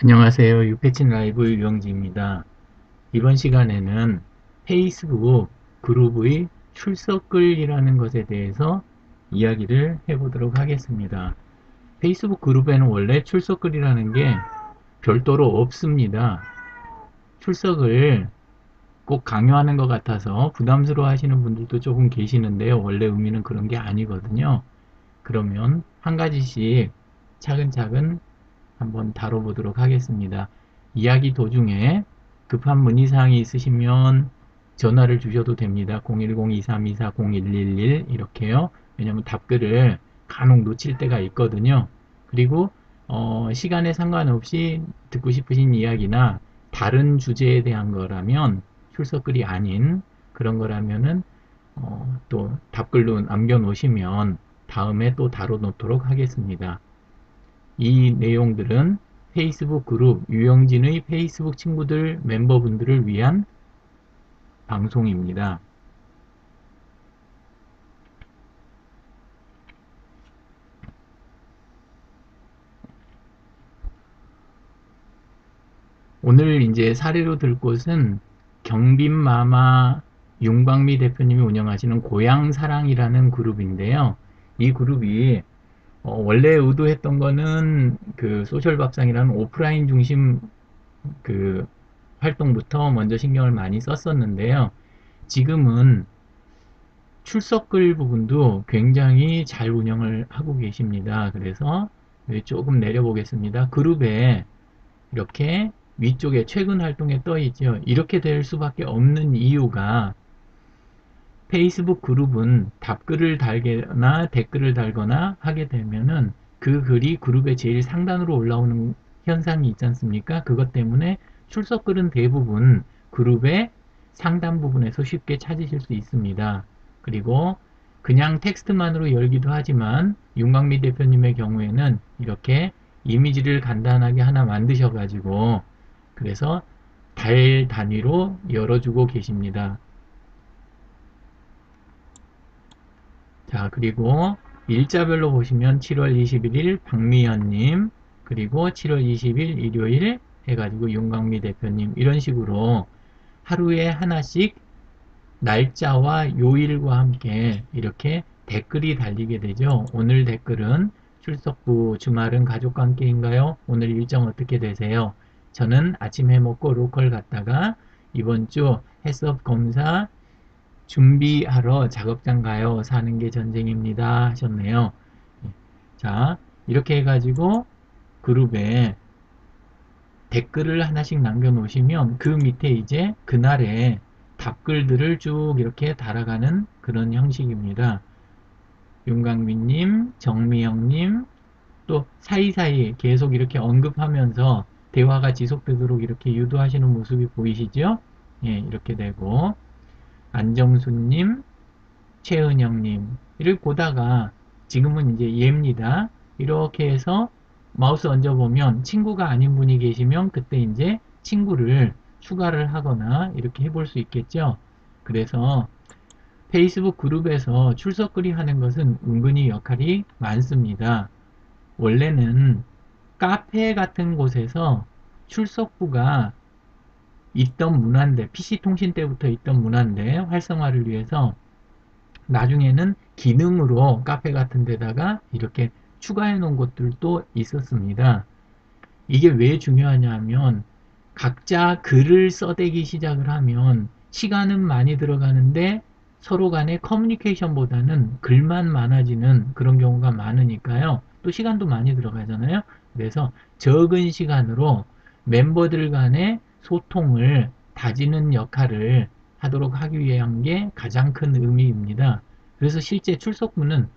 안녕하세요. 유패친 라이브 유영지입니다. 이번 시간에는 페이스북 그룹의 출석글이라는 것에 대해서 이야기를 해보도록 하겠습니다. 페이스북 그룹에는 원래 출석글이라는 게 별도로 없습니다. 출석을 꼭 강요하는 것 같아서 부담스러워 하시는 분들도 조금 계시는데요. 원래 의미는 그런 게 아니거든요. 그러면 한 가지씩 차근차근 한번 다뤄보도록 하겠습니다. 이야기 도중에 급한 문의사항이 있으시면 전화를 주셔도 됩니다. 010-2324-0111 이렇게요. 왜냐면 답글을 간혹 놓칠 때가 있거든요. 그리고 시간에 상관없이 듣고 싶으신 이야기나 다른 주제에 대한 거라면 출석글이 아닌 그런 거라면은 또 답글로 남겨놓으시면 다음에 또 다뤄놓도록 하겠습니다. 이 내용들은 페이스북 그룹 유영진의 페이스북 친구들 멤버분들을 위한 방송입니다. 오늘 이제 사례로 들 곳은 경빈마마 윤광미 대표님이 운영하시는 고향사랑이라는 그룹인데요. 이 그룹이 원래 의도했던 거는 그 소셜밥상이라는 오프라인 중심 그 활동부터 먼저 신경을 많이 썼었는데요. 지금은 출석글 부분도 굉장히 잘 운영을 하고 계십니다. 그래서 조금 내려보겠습니다. 그룹에 이렇게 위쪽에 최근 활동에 떠 있죠. 이렇게 될 수밖에 없는 이유가 페이스북 그룹은 답글을 달거나 댓글을 달거나 하게 되면은 그 글이 그룹의 제일 상단으로 올라오는 현상이 있지 않습니까? 그것 때문에 출석글은 대부분 그룹의 상단 부분에서 쉽게 찾으실 수 있습니다. 그리고 그냥 텍스트만으로 열기도 하지만 윤광미 대표님의 경우에는 이렇게 이미지를 간단하게 하나 만드셔가지고 그래서 달 단위로 열어주고 계십니다. 자, 그리고 일자별로 보시면 7월 21일 박미연님, 그리고 7월 20일 일요일 해가지고 윤광미 대표님, 이런 식으로 하루에 하나씩 날짜와 요일과 함께 이렇게 댓글이 달리게 되죠. 오늘 댓글은 출석부 주말은 가족과 함께인가요? 오늘 일정 어떻게 되세요? 저는 아침 해먹고 로컬 갔다가 이번 주 해썹 검사 준비하러 작업장 가요. 사는 게 전쟁입니다. 하셨네요. 자, 이렇게 해가지고 그룹에 댓글을 하나씩 남겨놓으시면 그 밑에 이제 그날의 답글들을 쭉 이렇게 달아가는 그런 형식입니다. 윤강민님, 정미영님, 또 사이사이 계속 이렇게 언급하면서 대화가 지속되도록 이렇게 유도하시는 모습이 보이시죠? 예, 이렇게 되고 안정수님, 최은영님 이를 보다가 지금은 이제 얘입니다. 이렇게 해서 마우스 얹어보면 친구가 아닌 분이 계시면 그때 이제 친구를 추가를 하거나 이렇게 해볼 수 있겠죠. 그래서 페이스북 그룹에서 출석글이 하는 것은 은근히 역할이 많습니다. 원래는 카페 같은 곳에서 출석부가 있던 문화인데 PC통신 때부터 있던 문화인데 활성화를 위해서 나중에는 기능으로 카페 같은 데다가 이렇게 추가해 놓은 것들도 있었습니다. 이게 왜 중요하냐 하면 각자 글을 써대기 시작을 하면 시간은 많이 들어가는데 서로 간의 커뮤니케이션보다는 글만 많아지는 그런 경우가 많으니까요. 또 시간도 많이 들어가잖아요. 그래서 적은 시간으로 멤버들 간의 소통을 다지는 역할을 하도록 하기 위한 게 가장 큰 의미입니다. 그래서 실제 출석부는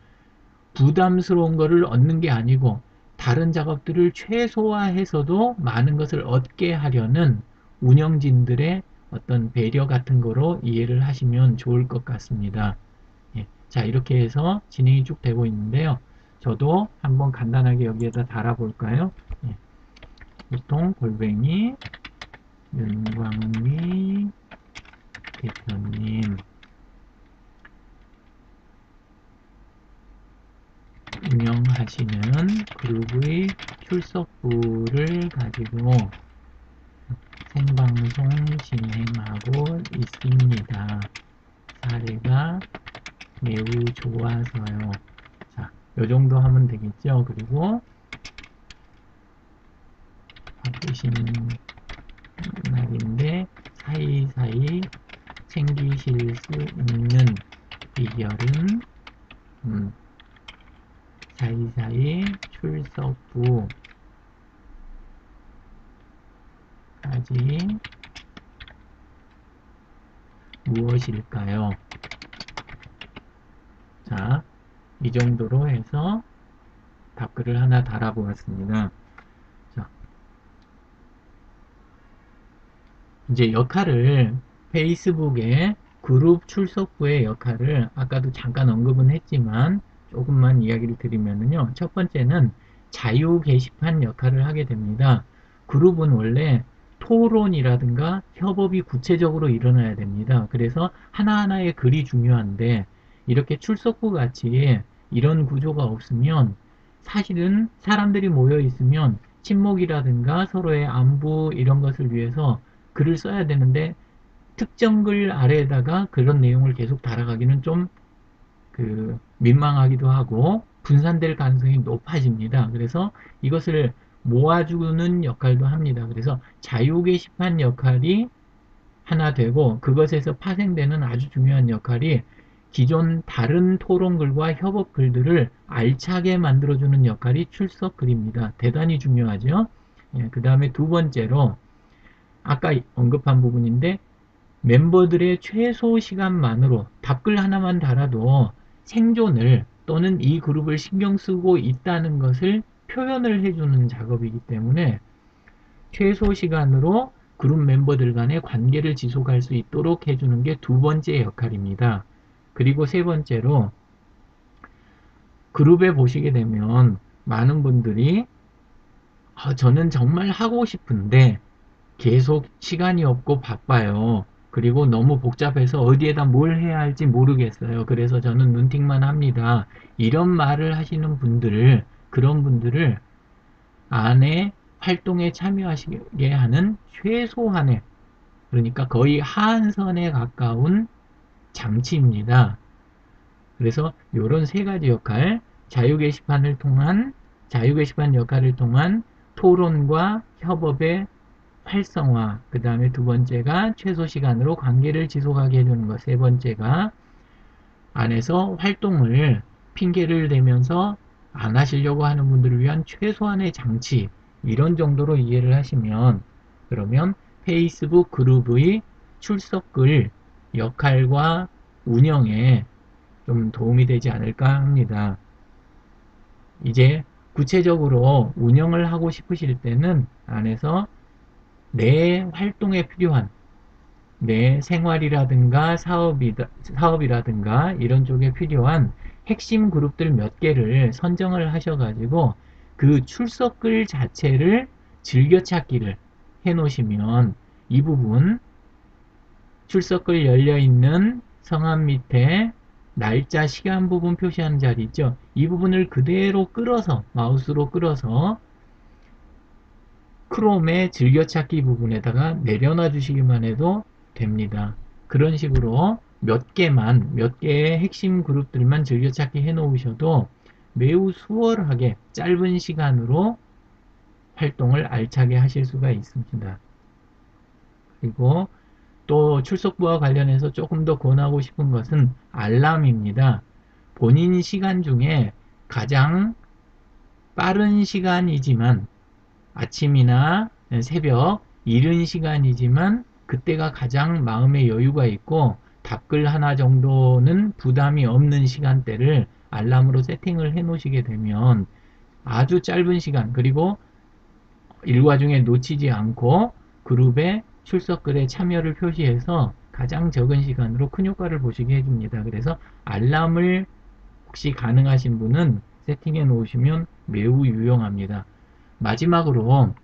부담스러운 것을 얻는 게 아니고 다른 작업들을 최소화해서도 많은 것을 얻게 하려는 운영진들의 어떤 배려 같은 거로 이해를 하시면 좋을 것 같습니다. 예, 자, 이렇게 해서 진행이 쭉 되고 있는데요. 저도 한번 간단하게 여기에다 달아볼까요? 예, 보통 골뱅이 윤광미 대표님 운영하시는 하시는 그룹의 출석부를 가지고 생방송 진행하고 있습니다. 사례가 매우 좋아서요. 자, 요 정도 하면 되겠죠. 그리고 바쁘신 날인데 사이사이 챙기실 수 있는 비결은 사이사이 출석부까지 무엇일까요? 자, 이 정도로 해서 답글을 하나 달아보았습니다. 자, 이제 역할을 페이스북에 그룹 출석부의 역할을 아까도 잠깐 언급은 했지만 조금만 이야기를 드리면요. 첫 번째는 자유 게시판 역할을 하게 됩니다. 그룹은 원래 토론이라든가 협업이 구체적으로 일어나야 됩니다. 그래서 하나하나의 글이 중요한데 이렇게 출석부 같이 이런 구조가 없으면 사실은 사람들이 모여 있으면 친목이라든가 서로의 안부 이런 것을 위해서 글을 써야 되는데 특정 글 아래에다가 그런 내용을 계속 달아가기는 좀 민망하기도 하고 분산될 가능성이 높아집니다. 그래서 이것을 모아주는 역할도 합니다. 그래서 자유 게시판 역할이 하나 되고 그것에서 파생되는 아주 중요한 역할이 기존 다른 토론글과 협업글들을 알차게 만들어주는 역할이 출석글입니다. 대단히 중요하죠. 예, 그 다음에 두 번째로 아까 언급한 부분인데 멤버들의 최소 시간만으로 답글 하나만 달아도 생존을 또는 이 그룹을 신경 쓰고 있다는 것을 표현을 해주는 작업이기 때문에 최소 시간으로 그룹 멤버들 간의 관계를 지속할 수 있도록 해주는 게 두 번째 역할입니다. 그리고 세 번째로 그룹에 보시게 되면 많은 분들이 저는 정말 하고 싶은데 계속 시간이 없고 바빠요. 그리고 너무 복잡해서 어디에다 뭘 해야 할지 모르겠어요. 그래서 저는 눈팅만 합니다. 이런 말을 하시는 분들을, 그런 분들을 안에 활동에 참여하시게 하는 최소한의, 그러니까 거의 하한선에 가까운 장치입니다. 그래서 이런 세 가지 역할, 자유 게시판 역할을 통한 토론과 협업의 활성화, 그 다음에 두 번째가 최소 시간으로 관계를 지속하게 해주는 것, 세 번째가 안에서 활동을 핑계를 대면서 안 하시려고 하는 분들을 위한 최소한의 장치, 이런 정도로 이해를 하시면 그러면 페이스북 그룹의 출석글 역할과 운영에 좀 도움이 되지 않을까 합니다. 이제 구체적으로 운영을 하고 싶으실 때는 안에서 내 활동에 필요한 내 생활이라든가 사업이라든가 이런 쪽에 필요한 핵심 그룹들 몇 개를 선정을 하셔가지고 그 출석글 자체를 즐겨찾기를 해 놓으시면 이 부분 출석글 열려있는 성함 밑에 날짜 시간 부분 표시하는 자리 있죠. 이 부분을 그대로 끌어서 마우스로 끌어서 크롬의 즐겨찾기 부분에다가 내려놔 주시기만 해도 됩니다. 그런 식으로 몇 개의 핵심 그룹들만 즐겨찾기 해 놓으셔도 매우 수월하게 짧은 시간으로 활동을 알차게 하실 수가 있습니다. 그리고 또 출석부와 관련해서 조금 더 권하고 싶은 것은 알람입니다. 본인 시간 중에 가장 빠른 시간이지만 아침이나 새벽 이른 시간이지만 그때가 가장 마음의 여유가 있고 답글 하나 정도는 부담이 없는 시간대를 알람으로 세팅을 해 놓으시게 되면 아주 짧은 시간 그리고 일과 중에 놓치지 않고 그룹의 출석글에 참여를 표시해서 가장 적은 시간으로 큰 효과를 보시게 해줍니다. 그래서 알람을 혹시 가능하신 분은 세팅해 놓으시면 매우 유용합니다. 마지막으로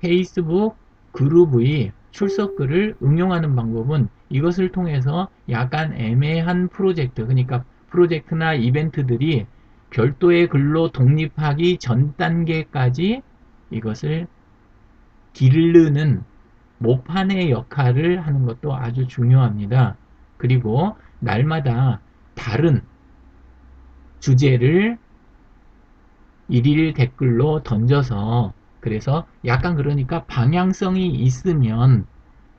페이스북 그룹의 출석글을 응용하는 방법은 이것을 통해서 약간 애매한 프로젝트, 그러니까 프로젝트나 이벤트들이 별도의 글로 독립하기 전 단계까지 이것을 기르는 모판의 역할을 하는 것도 아주 중요합니다. 그리고 날마다 다른 주제를 일일 댓글로 던져서 그래서 약간 그러니까 방향성이 있으면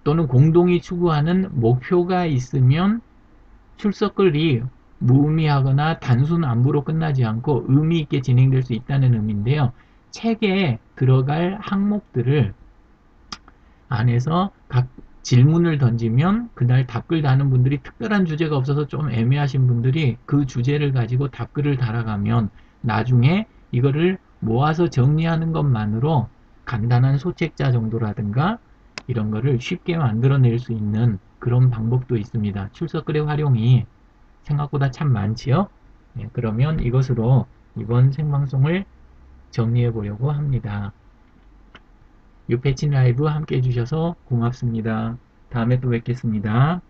또는 공동이 추구하는 목표가 있으면 출석글이 무의미하거나 단순 안부로 끝나지 않고 의미 있게 진행될 수 있다는 의미인데요. 책에 들어갈 항목들을 안에서 각 질문을 던지면 그날 답글 다는 분들이 특별한 주제가 없어서 좀 애매하신 분들이 그 주제를 가지고 답글을 달아가면 나중에 이거를 모아서 정리하는 것만으로 간단한 소책자 정도라든가 이런 거를 쉽게 만들어낼 수 있는 그런 방법도 있습니다. 출석글의 활용이 생각보다 참 많지요. 네, 그러면 이것으로 이번 생방송을 정리해 보려고 합니다. 유패친 라이브 함께 해주셔서 고맙습니다. 다음에 또 뵙겠습니다.